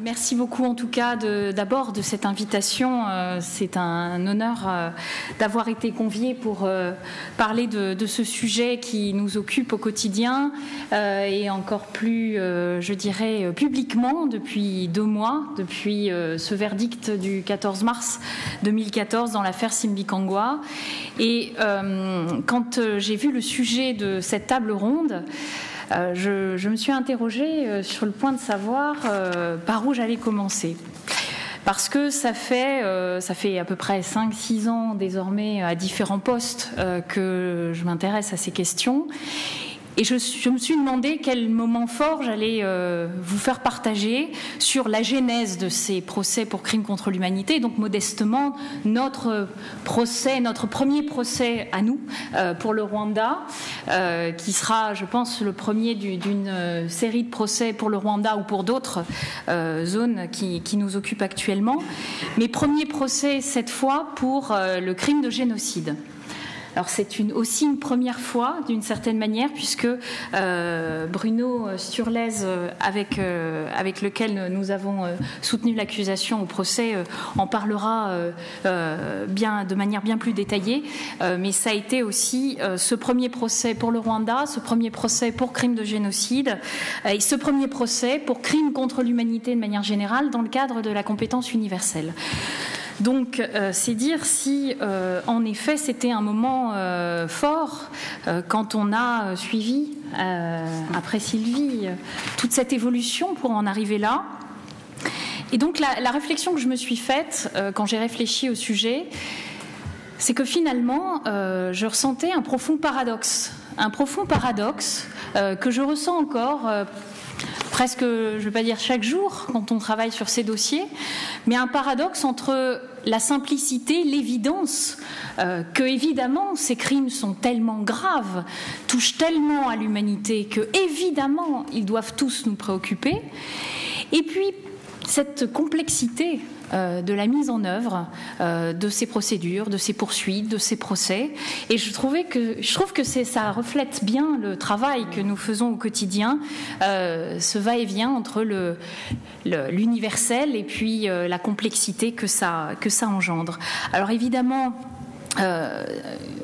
Merci beaucoup en tout cas d'abord de cette invitation. C'est un honneur d'avoir été conviée pour parler de ce sujet qui nous occupe au quotidien et encore plus, je dirais, publiquement depuis 2 mois, depuis ce verdict du 14 mars 2014 dans l'affaire Simbikangwa. Et quand j'ai vu le sujet de cette table ronde, je me suis interrogée sur le point de savoir par où j'allais commencer. Parce que ça fait à peu près 5-6 ans désormais à différents postes que je m'intéresse à ces questions. Et je me suis demandé quel moment fort j'allais vous faire partager sur la genèse de ces procès pour crimes contre l'humanité. Donc modestement, notre premier procès à nous pour le Rwanda, qui sera, je pense, le premier d'une série de procès pour le Rwanda ou pour d'autres zones qui nous occupent actuellement. Mais premier procès cette fois pour le crime de génocide. Alors c'est aussi une première fois d'une certaine manière puisque Bruno Sturlez avec lequel nous avons soutenu l'accusation au procès en parlera de manière bien plus détaillée, mais ça a été aussi ce premier procès pour le Rwanda, ce premier procès pour crime de génocide et ce premier procès pour crime contre l'humanité de manière générale dans le cadre de la compétence universelle. Donc, c'est dire si, en effet, c'était un moment fort quand on a suivi, après Sylvie, toute cette évolution pour en arriver là. Et donc, la réflexion que je me suis faite quand j'ai réfléchi au sujet, c'est que finalement, je ressentais un profond paradoxe que je ressens encore presque, je ne vais pas dire chaque jour quand on travaille sur ces dossiers, mais un paradoxe entre la simplicité, l'évidence que évidemment ces crimes sont tellement graves, touchent tellement à l'humanité que évidemment ils doivent tous nous préoccuper, et puis cette complexité de la mise en œuvre de ces procédures, de ces poursuites, de ces procès. Et je trouve que ça reflète bien le travail que nous faisons au quotidien, ce va-et-vient entre l'universel et puis la complexité que ça engendre. Alors évidemment,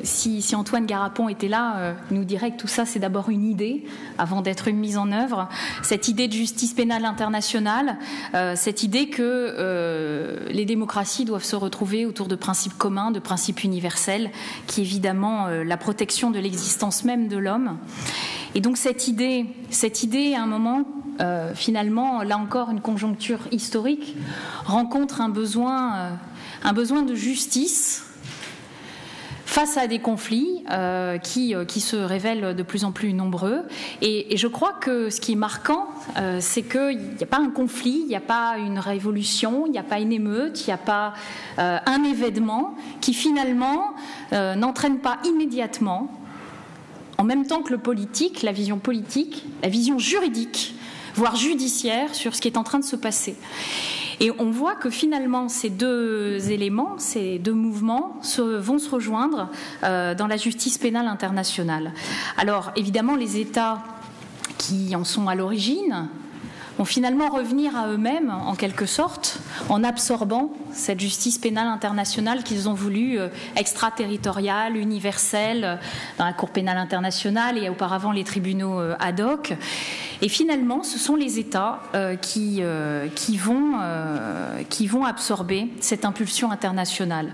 si Antoine Garapon était là, il nous dirait que tout ça c'est d'abord une idée avant d'être une mise en œuvre, cette idée de justice pénale internationale, cette idée que les démocraties doivent se retrouver autour de principes communs, de principes universels, qui est évidemment la protection de l'existence même de l'homme. Et donc cette idée à un moment, finalement, là encore une conjoncture historique, rencontre un besoin de justice face à des conflits qui se révèlent de plus en plus nombreux. Et je crois que ce qui est marquant, c'est qu'il n'y a pas un conflit, il n'y a pas une révolution, il n'y a pas une émeute, il n'y a pas un événement qui finalement n'entraîne pas immédiatement, en même temps que le politique, la vision juridique, voire judiciaire sur ce qui est en train de se passer. Et on voit que finalement ces 2 éléments, ces 2 mouvements vont se rejoindre dans la justice pénale internationale. Alors évidemment les États qui en sont à l'origine vont finalement revenir à eux-mêmes en quelque sorte en absorbant cette justice pénale internationale qu'ils ont voulu extraterritoriale, universelle, dans la Cour pénale internationale et auparavant les tribunaux ad hoc. Et finalement, ce sont les États qui vont absorber cette impulsion internationale.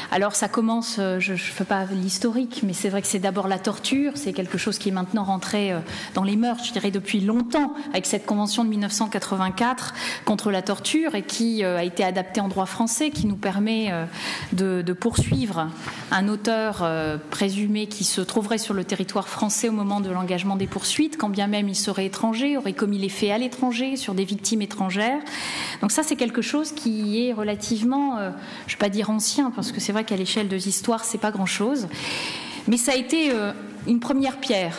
Alors ça commence, je ne fais pas l'historique, mais c'est vrai que c'est d'abord la torture, c'est quelque chose qui est maintenant rentré dans les mœurs, je dirais depuis longtemps, avec cette convention de 1984 contre la torture et qui a été adaptée en droit français, qui nous permet de poursuivre un auteur présumé qui se trouverait sur le territoire français au moment de l'engagement des poursuites, quand bien même il serait étranger, aurait commis les faits à l'étranger, sur des victimes étrangères. Donc ça c'est quelque chose qui est relativement, je ne vais pas dire ancien, parce que c'est vrai qu'à l'échelle de l'histoire, c'est pas grand-chose, mais ça a été une première pierre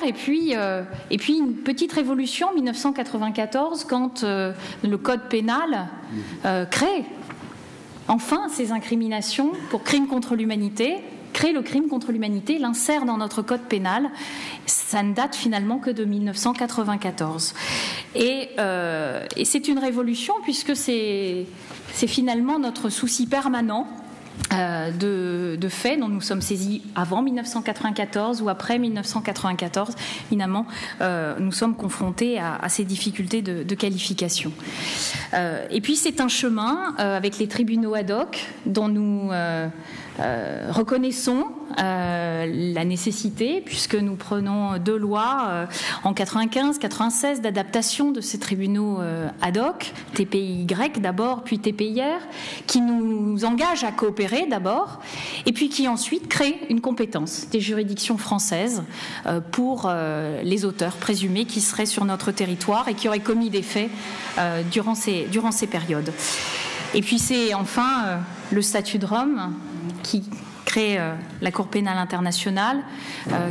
et puis une petite révolution en 1994 quand le code pénal crée enfin ces incriminations pour crimes contre l'humanité crée le crime contre l'humanité, l'insère dans notre code pénal. Ça ne date finalement que de 1994. Et c'est une révolution puisque c'est finalement notre souci permanent de faits dont nous sommes saisis avant 1994 ou après 1994. Évidemment, nous sommes confrontés à ces difficultés de qualification. Et puis c'est un chemin avec les tribunaux ad hoc dont nous reconnaissons la nécessité, puisque nous prenons 2 lois en 95-96 d'adaptation de ces tribunaux ad hoc, TPI Y d'abord, puis TPIR, qui nous engagent à coopérer d'abord, et puis qui ensuite créent une compétence des juridictions françaises pour les auteurs présumés qui seraient sur notre territoire et qui auraient commis des faits durant ces périodes. Et puis c'est enfin le statut de Rome qui crée la Cour pénale internationale,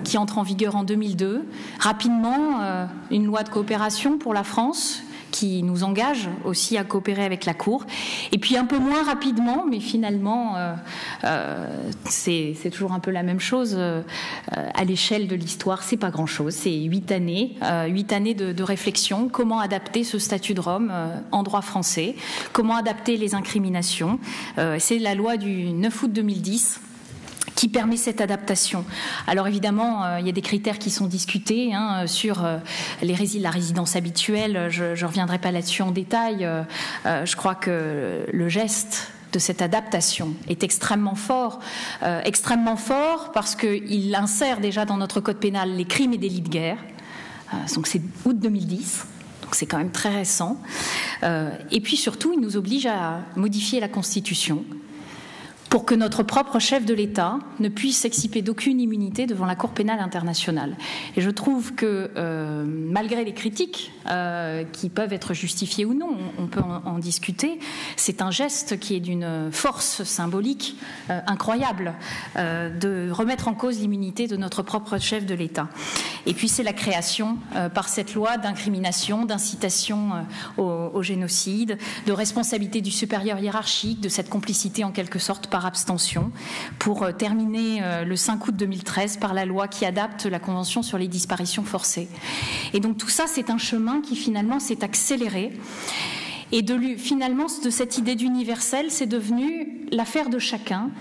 qui entre en vigueur en 2002. Rapidement, une loi de coopération pour la France qui nous engage aussi à coopérer avec la Cour. Et puis un peu moins rapidement, mais finalement, c'est toujours un peu la même chose à l'échelle de l'histoire. C'est pas grand-chose. C'est 8 années de réflexion. Comment adapter ce statut de Rome en droit français? Comment adapter les incriminations? C'est la loi du 9 août 2010 qui permet cette adaptation. Alors évidemment, il y a des critères qui sont discutés sur la résidence habituelle. Je ne reviendrai pas là-dessus en détail. Je crois que le geste de cette adaptation est extrêmement fort parce qu'il insère déjà dans notre code pénal les crimes et délits de guerre. Donc c'est août 2010. Donc c'est quand même très récent. Et puis surtout, il nous oblige à modifier la Constitution pour que notre propre chef de l'État ne puisse s'exciper d'aucune immunité devant la Cour pénale internationale. Et je trouve que, malgré les critiques qui peuvent être justifiées ou non, on peut en discuter, c'est un geste qui est d'une force symbolique incroyable de remettre en cause l'immunité de notre propre chef de l'État. Et puis c'est la création par cette loi d'incrimination, d'incitation au génocide, de responsabilité du supérieur hiérarchique, de cette complicité en quelque sorte par abstention, pour terminer le 5 août 2013 par la loi qui adapte la Convention sur les disparitions forcées. Et donc tout ça, c'est un chemin qui finalement s'est accéléré. Et finalement, de cette idée d'universel, c'est devenu l'affaire de chacun.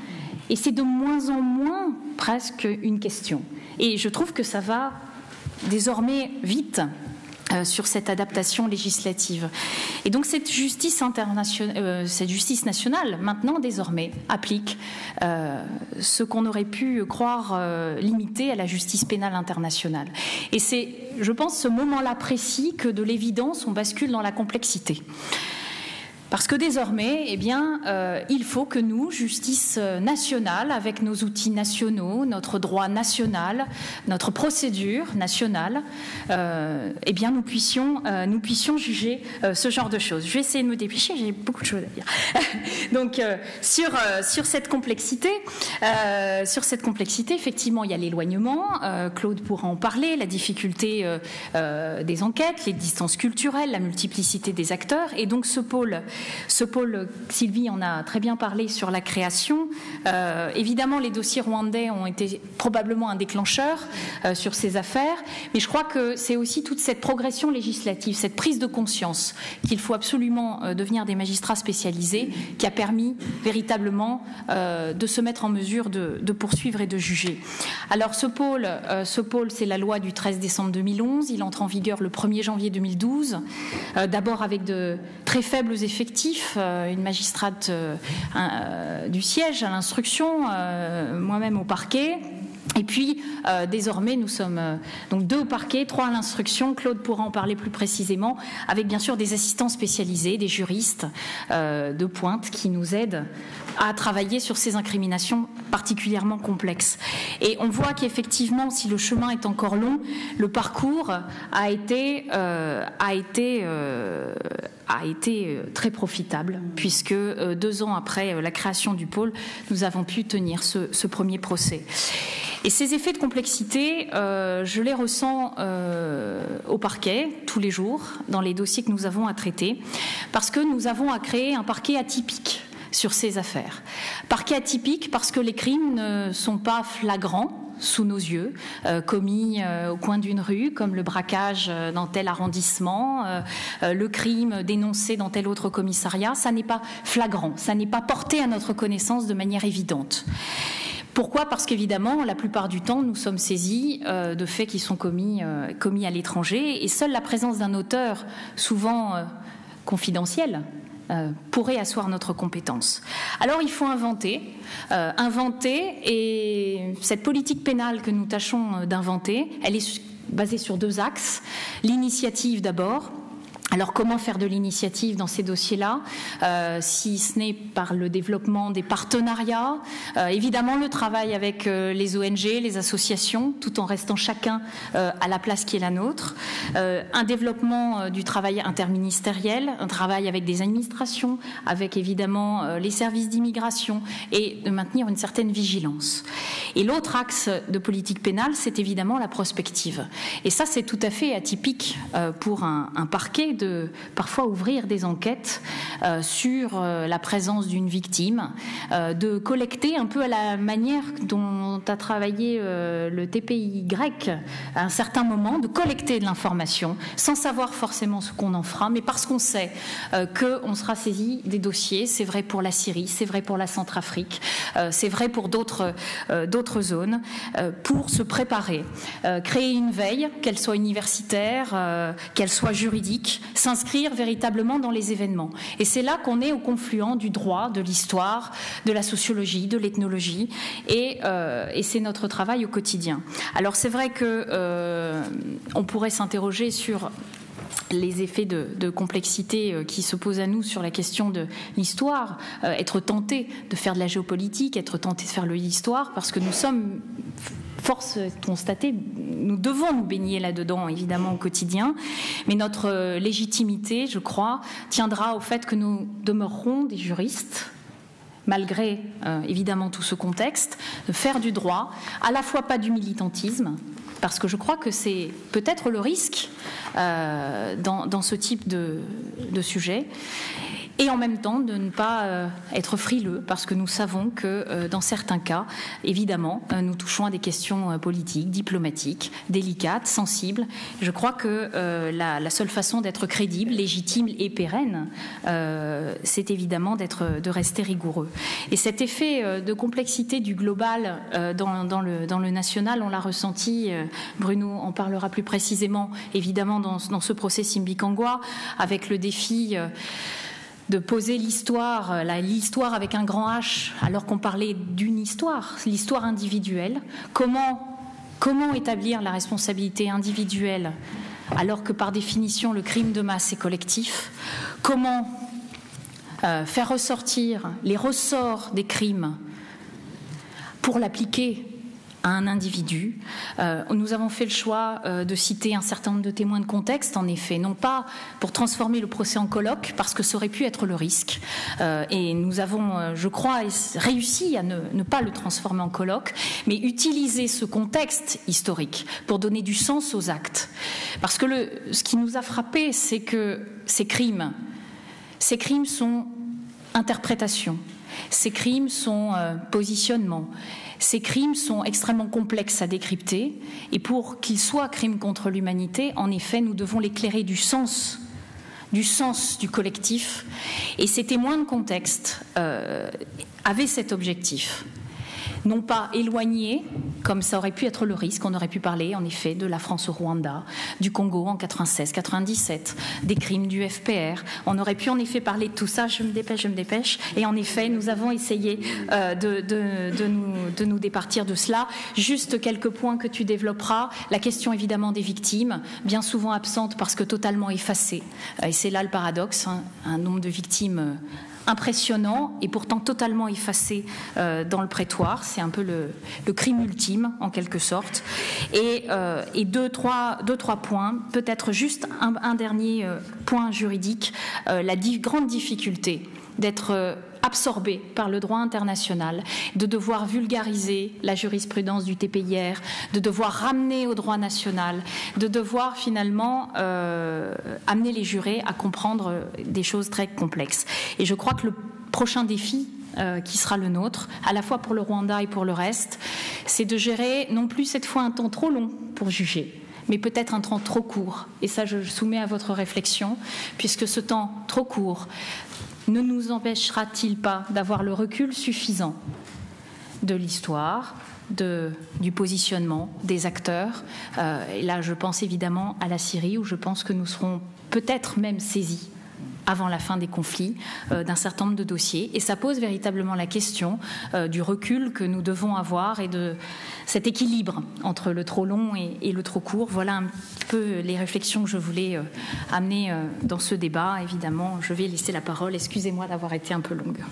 Et c'est de moins en moins presque une question. Et je trouve que ça va désormais vite sur cette adaptation législative. Et donc cette justice nationale, maintenant désormais, applique ce qu'on aurait pu croire limité à la justice pénale internationale. Et c'est, je pense, ce moment-là précis que de l'évidence, on bascule dans la complexité. Parce que désormais, il faut que nous, justice nationale, avec nos outils nationaux, notre droit national, notre procédure nationale, nous puissions juger ce genre de choses. Je vais essayer de me dépêcher, j'ai beaucoup de choses à dire. Donc, sur cette complexité, effectivement, il y a l'éloignement. Claude pourra en parler, la difficulté des enquêtes, les distances culturelles, la multiplicité des acteurs, et donc ce pôle, Sylvie en a très bien parlé sur la création. Évidemment, les dossiers rwandais ont été probablement un déclencheur sur ces affaires, mais je crois que c'est aussi toute cette progression législative, cette prise de conscience qu'il faut absolument devenir des magistrats spécialisés qui a permis véritablement de se mettre en mesure de poursuivre et de juger. Alors ce pôle, c'est la loi du 13 décembre 2011. Il entre en vigueur le 1er janvier 2012, d'abord avec de très faibles effectifs, une magistrate du siège à l'instruction, moi-même au parquet. Et puis, désormais, nous sommes donc 2 au parquet, 3 à l'instruction. Claude pourra en parler plus précisément, avec bien sûr des assistants spécialisés, des juristes de pointe qui nous aident à travailler sur ces incriminations particulièrement complexes. Et on voit qu'effectivement, si le chemin est encore long, le parcours a été très profitable, puisque 2 ans après la création du pôle, nous avons pu tenir ce premier procès. Et ces effets de complexité, je les ressens au parquet tous les jours, dans les dossiers que nous avons à traiter, parce que nous avons à créer un parquet atypique. sur ces affaires. Parquet atypique parce que les crimes ne sont pas flagrants sous nos yeux, commis au coin d'une rue, comme le braquage dans tel arrondissement, le crime dénoncé dans tel autre commissariat. Ça n'est pas flagrant, ça n'est pas porté à notre connaissance de manière évidente. Pourquoi ? Parce qu'évidemment, la plupart du temps, nous sommes saisis de faits qui sont commis à l'étranger, et seule la présence d'un auteur, souvent confidentiel, pourrait asseoir notre compétence. Alors il faut inventer, et cette politique pénale que nous tâchons d'inventer, elle est basée sur 2 axes. L'initiative d'abord. Alors comment faire de l'initiative dans ces dossiers-là, si ce n'est par le développement des partenariats, évidemment le travail avec les ONG, les associations, tout en restant chacun à la place qui est la nôtre, un développement du travail interministériel, un travail avec des administrations, avec évidemment les services d'immigration, et de maintenir une certaine vigilance. Et l'autre axe de politique pénale, c'est évidemment la prospective. Et ça, c'est tout à fait atypique pour un parquet de parfois ouvrir des enquêtes sur la présence d'une victime, de collecter un peu à la manière dont a travaillé le TPY à un certain moment, de collecter de l'information sans savoir forcément ce qu'on en fera, mais parce qu'on sait qu'on sera saisi des dossiers. C'est vrai pour la Syrie, c'est vrai pour la Centrafrique, c'est vrai pour d'autres zones, pour se préparer, créer une veille, qu'elle soit universitaire, qu'elle soit juridique, s'inscrire véritablement dans les événements. Et c'est là qu'on est au confluent du droit, de l'histoire, de la sociologie, de l'ethnologie, et c'est notre travail au quotidien. Alors c'est vrai que on pourrait s'interroger sur les effets de complexité qui se posent à nous sur la question de l'histoire, être tenté de faire de la géopolitique, être tenté de faire de l'histoire, parce que nous sommes, force est de constater, nous devons nous baigner là-dedans, évidemment, au quotidien, mais notre légitimité, je crois, tiendra au fait que nous demeurerons des juristes, malgré évidemment tout ce contexte, de faire du droit, à la fois pas du militantisme, parce que je crois que c'est peut-être le risque dans ce type de sujet, et en même temps de ne pas être frileux, parce que nous savons que dans certains cas, évidemment, nous touchons à des questions politiques, diplomatiques, délicates, sensibles. Je crois que la seule façon d'être crédible, légitime et pérenne, c'est évidemment de rester rigoureux. Et cet effet de complexité du global dans le national, on l'a ressenti, Bruno en parlera plus précisément, évidemment, dans ce procès Simbikangwa, avec le défi de poser l'histoire avec un grand H, alors qu'on parlait d'une histoire, l'histoire individuelle. Comment établir la responsabilité individuelle alors que par définition le crime de masse est collectif? Comment faire ressortir les ressorts des crimes pour l'appliquer à un individu? Nous avons fait le choix de citer un certain nombre de témoins de contexte, en effet, non pas pour transformer le procès en colloque, parce que ça aurait pu être le risque, et nous avons, je crois, réussi à ne pas le transformer en colloque, mais utiliser ce contexte historique pour donner du sens aux actes. Parce que ce qui nous a frappé, c'est que ces crimes sont interprétations, ces crimes sont positionnements. Ces crimes sont extrêmement complexes à décrypter, et pour qu'ils soient crimes contre l'humanité, en effet, nous devons l'éclairer du sens du collectif. Et ces témoins de contexte avaient cet objectif. Non pas éloigner, comme ça aurait pu être le risque, on aurait pu parler en effet de la France au Rwanda, du Congo en 96-97, des crimes du FPR, on aurait pu en effet parler de tout ça, je me dépêche, et en effet nous avons essayé de nous départir de cela. Juste quelques points que tu développeras, la question évidemment des victimes, bien souvent absente parce que totalement effacée, et c'est là le paradoxe, un nombre de victimes impressionnant et pourtant totalement effacé dans le prétoire. C'est un peu le crime ultime en quelque sorte. Et deux, trois points, peut-être juste un dernier point juridique, la grande difficulté d'être absorbé par le droit international, de devoir vulgariser la jurisprudence du TPIR, de devoir ramener au droit national, de devoir finalement amener les jurés à comprendre des choses très complexes. Et je crois que prochain défi qui sera le nôtre, à la fois pour le Rwanda et pour le reste, c'est de gérer non plus cette fois un temps trop long pour juger, mais peut-être un temps trop court. Et ça, je soumets à votre réflexion, puisque ce temps trop court ne nous empêchera-t-il pas d'avoir le recul suffisant de l'histoire, du positionnement des acteurs. Et là, je pense évidemment à la Syrie, où je pense que nous serons peut-être même saisis avant la fin des conflits, d'un certain nombre de dossiers. Et ça pose véritablement la question du recul que nous devons avoir et de cet équilibre entre le trop long et le trop court. Voilà un petit peu les réflexions que je voulais amener dans ce débat. Évidemment, je vais laisser la parole. Excusez-moi d'avoir été un peu longue.